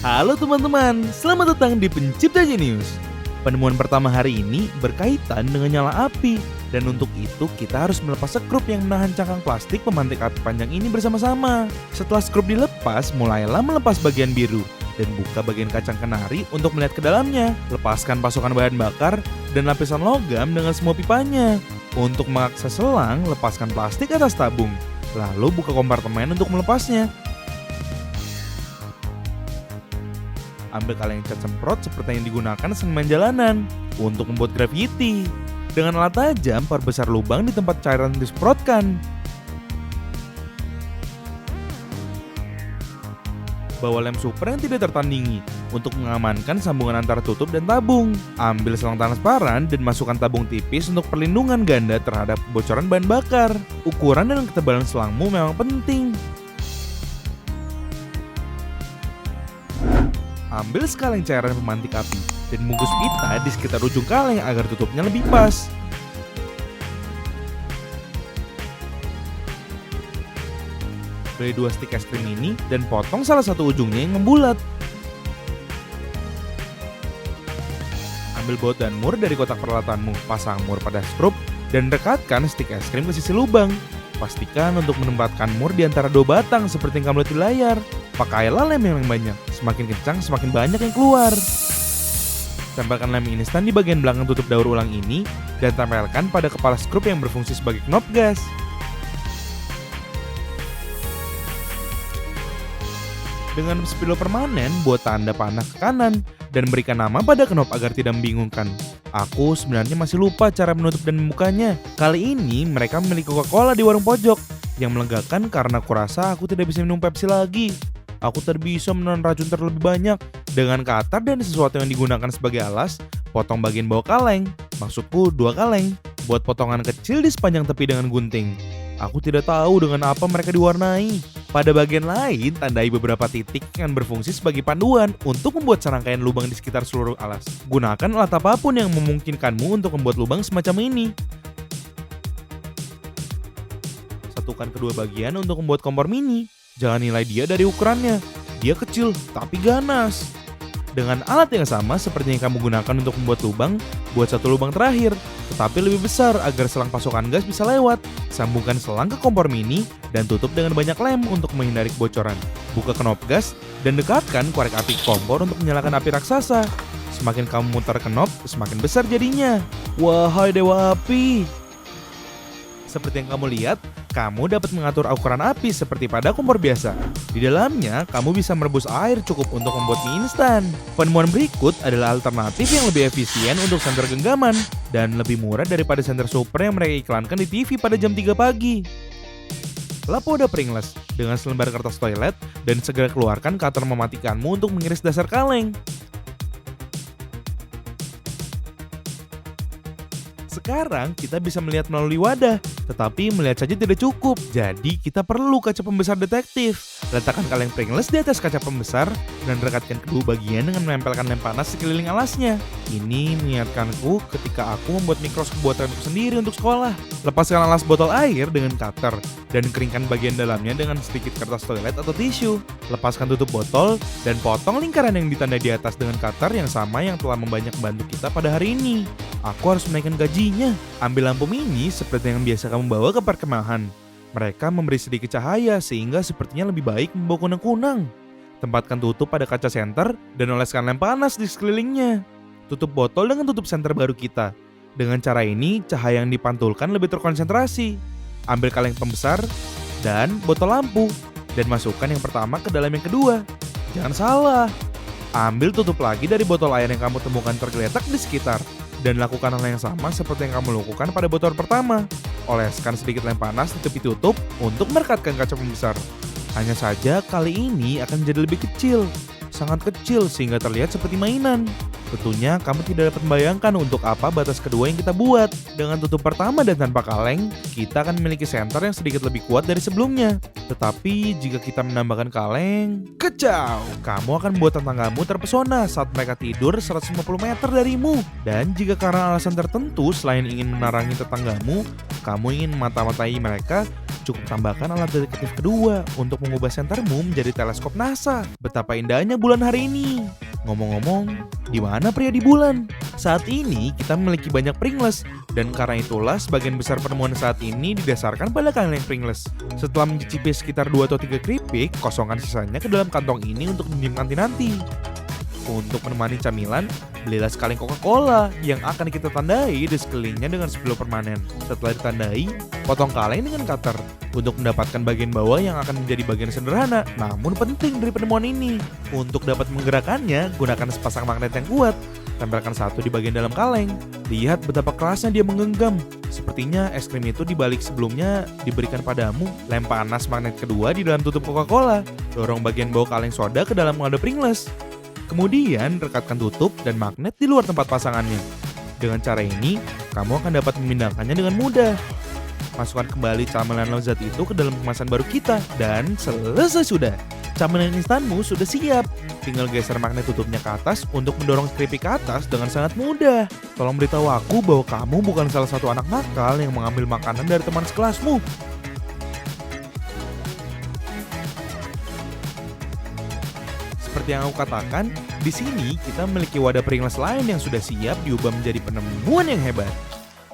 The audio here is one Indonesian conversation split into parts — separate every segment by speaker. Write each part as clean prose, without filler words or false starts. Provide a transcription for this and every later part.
Speaker 1: Halo teman-teman, selamat datang di Pencipta Jenius. Penemuan pertama hari ini berkaitan dengan nyala api. Dan untuk itu kita harus melepas skrup yang menahan cangkang plastik pemantik api panjang ini bersama-sama. Setelah skrup dilepas, mulailah melepas bagian biru dan buka bagian kacang kenari untuk melihat ke dalamnya. Lepaskan pasokan bahan bakar dan lapisan logam dengan semua pipanya. Untuk mengakses selang, lepaskan plastik atas tabung. Lalu buka kompartemen untuk melepasnya. Ambil kaleng cat semprot seperti yang digunakan seniman jalanan untuk membuat graffiti. Dengan alat tajam, perbesar lubang di tempat cairan disemprotkan. Bawa lem super yang tidak tertandingi untuk mengamankan sambungan antara tutup dan tabung. Ambil selang transparan dan masukkan tabung tipis untuk perlindungan ganda terhadap bocoran bahan bakar. Ukuran dan ketebalan selangmu memang penting. Ambil sekaleng cairan pemantik api dan bungkus pita di sekitar ujung kaleng agar tutupnya lebih pas. Beli 2 stik es krim ini dan potong salah satu ujungnya yang membulat. Ambil baut dan mur dari kotak peralatanmu, pasang mur pada skrup dan rekatkan stik es krim ke sisi lubang. Pastikan untuk menempatkan mur di antara 2 batang seperti yang kamu lihat di layar. Pakailah lem yang banyak, semakin kencang semakin banyak yang keluar. Tempelkan lem instan di bagian belakang tutup daur ulang ini dan tempelkan pada kepala skrup yang berfungsi sebagai knop gas. Dengan spidol permanen, buat tanda panah ke kanan dan berikan nama pada knop agar tidak membingungkan. Aku sebenarnya masih lupa cara menutup dan membukanya. Kali ini mereka memiliki Coca-Cola di warung pojok yang melegakan karena kurasa aku tidak bisa minum Pepsi lagi. Aku bisa menelan racun terlebih banyak. Dengan cutter dan sesuatu yang digunakan sebagai alas, potong bagian bawah kaleng. Maksudku 2 kaleng. Buat potongan kecil di sepanjang tepi dengan gunting. Aku tidak tahu dengan apa mereka diwarnai. Pada bagian lain, tandai beberapa titik yang berfungsi sebagai panduan untuk membuat serangkaian lubang di sekitar seluruh alas. Gunakan alat apapun yang memungkinkanmu untuk membuat lubang semacam ini. Satukan kedua bagian untuk membuat kompor mini. Jangan nilai dia dari ukurannya. Dia kecil tapi ganas. Dengan alat yang sama seperti yang kamu gunakan untuk membuat lubang, buat satu lubang terakhir, tetapi lebih besar agar selang pasokan gas bisa lewat. Sambungkan selang ke kompor mini dan tutup dengan banyak lem untuk menghindari kebocoran. Buka knop gas dan dekatkan korek api kompor untuk menyalakan api raksasa. Semakin kamu muter knop, semakin besar jadinya. Wahai dewa api! Seperti yang kamu lihat, kamu dapat mengatur ukuran api seperti pada kompor biasa. Di dalamnya, kamu bisa merebus air cukup untuk membuat mie instan. Penemuan berikut adalah alternatif yang lebih efisien untuk senter genggaman dan lebih murah daripada senter super yang mereka iklankan di TV pada jam 3 pagi. Lap wadah Pringles dengan selembar kertas toilet dan segera keluarkan cutter mematikanmu untuk mengiris dasar kaleng. Sekarang kita bisa melihat melalui wadah, tetapi melihat saja tidak cukup. Jadi kita perlu kaca pembesar detektif. Letakkan kaleng Pringles di atas kaca pembesar dan rekatkan kedua bagian dengan menempelkan lem panas sekeliling alasnya. Ini mengingatkanku ketika aku membuat mikroskop buatanku sendiri untuk sekolah. Lepaskan alas botol air dengan cutter dan keringkan bagian dalamnya dengan sedikit kertas toilet atau tisu. Lepaskan tutup botol dan potong lingkaran yang ditandai di atas dengan cutter yang sama yang telah membantu kita pada hari ini. Aku harus menaikkan gajinya. Ambil lampu mini seperti yang biasa kamu bawa ke perkemahan. Mereka memberi sedikit cahaya sehingga sepertinya lebih baik membawa kunang-kunang. Tempatkan tutup pada kaca senter dan oleskan lem panas di sekelilingnya. Tutup botol dengan tutup senter baru kita. Dengan cara ini, cahaya yang dipantulkan lebih terkonsentrasi. Ambil kaleng pembesar dan botol lampu dan masukkan yang pertama ke dalam yang kedua. Jangan salah. Ambil tutup lagi dari botol air yang kamu temukan tergeletak di sekitar. Dan lakukan hal yang sama seperti yang kamu lakukan pada botol pertama. Oleskan sedikit lem panas di tepi tutup untuk merekatkan kaca pembesar. Hanya saja kali ini akan menjadi lebih kecil. Sangat kecil sehingga terlihat seperti mainan. Tentunya kamu tidak dapat membayangkan untuk apa batas kedua yang kita buat. Dengan tutup pertama dan tanpa kaleng, kita akan memiliki senter yang sedikit lebih kuat dari sebelumnya. Tetapi jika kita menambahkan kaleng, kacau! Kamu akan membuat tetanggamu terpesona saat mereka tidur 150 meter darimu. Dan jika karena alasan tertentu selain ingin menarangi tetanggamu, kamu ingin mata-matai mereka, cukup tambahkan alat detektif kedua untuk mengubah sentermu menjadi teleskop NASA. Betapa indahnya bulan hari ini. Ngomong-ngomong, di mana pria di bulan? Saat ini kita memiliki banyak Pringles, dan karena itulah sebagian besar penemuan saat ini didasarkan pada kaleng Pringles. Setelah mencicipi sekitar 2 atau 3 keripik, kosongkan sisanya ke dalam kantong ini untuk dinyimpan nanti. Untuk menemani camilan, belilah sekaleng Coca-Cola yang akan kita tandai di sekelilingnya dengan spidol permanen. Setelah ditandai, potong kaleng dengan cutter untuk mendapatkan bagian bawah yang akan menjadi bagian sederhana namun penting dari penemuan ini. Untuk dapat menggerakkannya, gunakan sepasang magnet yang kuat. Tempelkan satu di bagian dalam kaleng. Lihat betapa kerasnya dia menggenggam. Sepertinya es krim itu dibalik sebelumnya diberikan padamu. Lem panas magnet kedua di dalam tutup Coca-Cola. Dorong bagian bawah kaleng soda ke dalam wadah Pringles. Kemudian rekatkan tutup dan magnet di luar tempat pasangannya. Dengan cara ini, kamu akan dapat memindahkannya dengan mudah. Masukkan kembali camilan lezat itu ke dalam kemasan baru kita. Dan selesai sudah. Camilan instanmu sudah siap. Tinggal geser magnet tutupnya ke atas untuk mendorong keripik ke atas dengan sangat mudah. Tolong beritahu aku bahwa kamu bukan salah satu anak nakal yang mengambil makanan dari teman sekelasmu. Seperti yang aku katakan, di sini kita memiliki wadah Pringles lain yang sudah siap diubah menjadi penemuan yang hebat.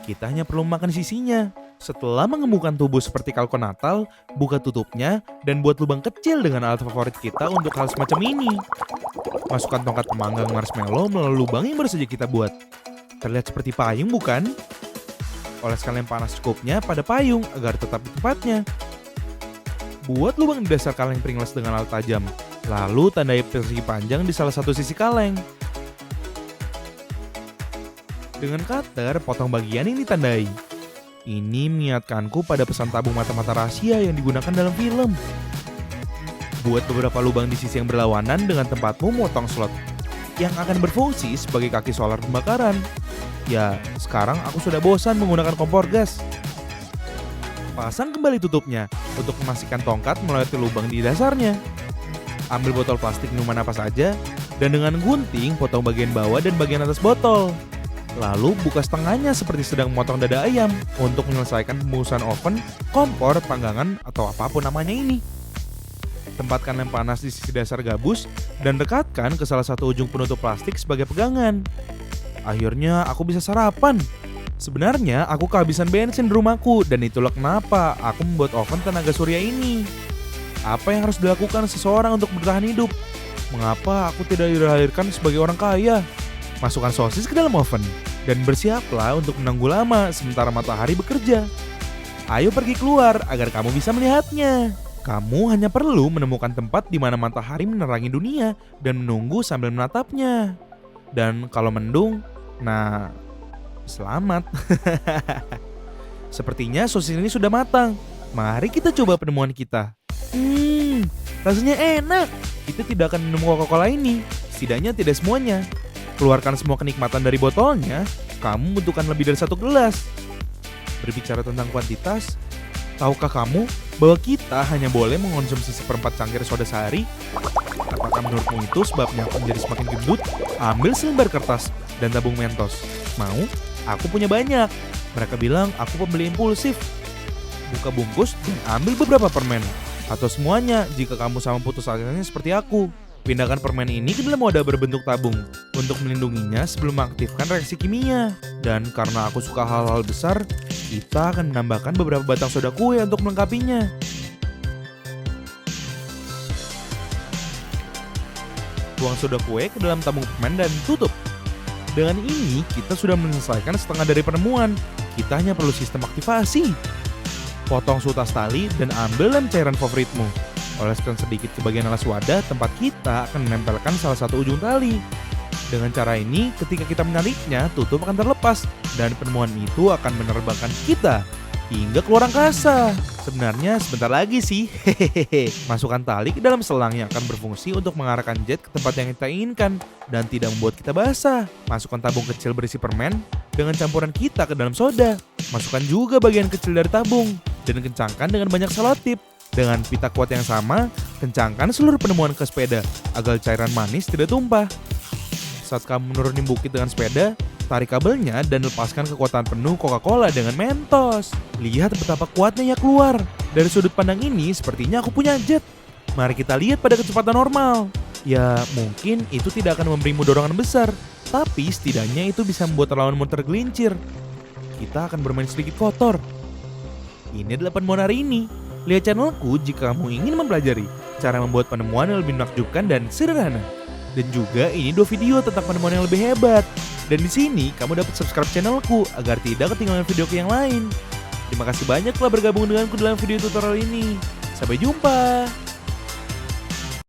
Speaker 1: Kita hanya perlu makan sisinya. Setelah mengembungkan tubuh seperti kalkun Natal, buka tutupnya dan buat lubang kecil dengan alat favorit kita untuk hal semacam ini. Masukkan tongkat pemanggang marshmallow melalui lubang yang baru saja kita buat. Terlihat seperti payung, bukan? Oleskan lem panas secukupnya pada payung agar tetap di tempatnya. Buat lubang di dasar kaleng Pringles dengan alat tajam. Lalu tandai persegi panjang di salah satu sisi kaleng. Dengan cutter, potong bagian yang ditandai. Ini mengingatkanku pada pesan tabung mata-mata rahasia yang digunakan dalam film. Buat beberapa lubang di sisi yang berlawanan dengan tempatmu memotong slot yang akan berfungsi sebagai kaki solar pembakaran. Ya, sekarang aku sudah bosan menggunakan kompor gas. Pasang kembali tutupnya untuk memastikan tongkat melewati lubang di dasarnya. Ambil botol plastik minuman apa saja dan dengan gunting potong bagian bawah dan bagian atas botol. Lalu buka setengahnya seperti sedang memotong dada ayam untuk menyelesaikan pembungkusan oven, kompor, panggangan, atau apapun namanya ini. Tempatkan lem panas di sisi dasar gabus dan rekatkan ke salah satu ujung penutup plastik sebagai pegangan. Akhirnya aku bisa sarapan. Sebenarnya aku kehabisan bensin di rumahku dan itulah kenapa aku membuat oven tenaga surya ini. Apa yang harus dilakukan seseorang untuk bertahan hidup? Mengapa aku tidak dilahirkan sebagai orang kaya? Masukkan sosis ke dalam oven dan bersiaplah untuk menunggu lama sementara matahari bekerja. Ayo pergi keluar agar kamu bisa melihatnya. Kamu hanya perlu menemukan tempat di mana matahari menerangi dunia dan menunggu sambil menatapnya. Dan kalau mendung, nah, selamat. Sepertinya sosis ini sudah matang. Mari kita coba penemuan kita. Rasanya enak. Kita tidak akan minum Coca-Cola ini. Setidaknya tidak semuanya. Keluarkan semua kenikmatan dari botolnya. Kamu membutuhkan lebih dari 1 gelas. Berbicara tentang kuantitas, tahukah kamu bahwa kita hanya boleh mengonsumsi 1/4 cangkir soda sehari? Apakah menurutmu itu sebabnya aku menjadi semakin gendut? Ambil selembar kertas dan tabung Mentos. Mau? Aku punya banyak. Mereka bilang aku pembeli impulsif. Buka bungkus dan ambil beberapa permen. Atau semuanya jika kamu sama putus asanya seperti aku. Pindahkan permen ini ke dalam wadah berbentuk tabung untuk melindunginya sebelum mengaktifkan reaksi kimia. Dan karena aku suka hal-hal besar, kita akan menambahkan beberapa batang soda kue untuk melengkapinya. Tuang soda kue ke dalam tabung permen dan tutup. Dengan ini, kita sudah menyelesaikan setengah dari penemuan. Kita hanya perlu sistem aktivasi. Potong sutas tali dan ambil lem cairan favoritmu. Oleskan sedikit ke bagian alas wadah tempat kita akan menempelkan salah satu ujung tali. Dengan cara ini, ketika kita menariknya, tutup akan terlepas dan penemuan itu akan menerbangkan kita hingga keluar angkasa. Sebenarnya sebentar lagi sih. Masukkan tali ke dalam selang yang akan berfungsi untuk mengarahkan jet ke tempat yang kita inginkan dan tidak membuat kita basah. Masukkan tabung kecil berisi permen dengan campuran kita ke dalam soda. Masukkan juga bagian kecil dari tabung dan kencangkan dengan banyak selotip. Dengan pita kuat yang sama, kencangkan seluruh penemuan ke sepeda agar cairan manis tidak tumpah. Saat kamu menuruni bukit dengan sepeda, tarik kabelnya dan lepaskan kekuatan penuh Coca-Cola dengan Mentos. Lihat betapa kuatnya ia keluar. Dari sudut pandang ini, sepertinya aku punya jet. Mari kita lihat pada kecepatan normal. Ya, mungkin itu tidak akan memberimu dorongan besar, tapi setidaknya itu bisa membuat lawanmu tergelincir. Kita akan bermain sedikit kotor. Ini adalah penemuan hari ini. Lihat channelku jika kamu ingin mempelajari cara membuat penemuan yang lebih menakjubkan dan sederhana. Dan juga ini 2 video tentang penemuan yang lebih hebat. Dan di sini kamu dapat subscribe channelku agar tidak ketinggalan videoku yang lain. Terima kasih banyak telah bergabung denganku dalam video tutorial ini. Sampai jumpa.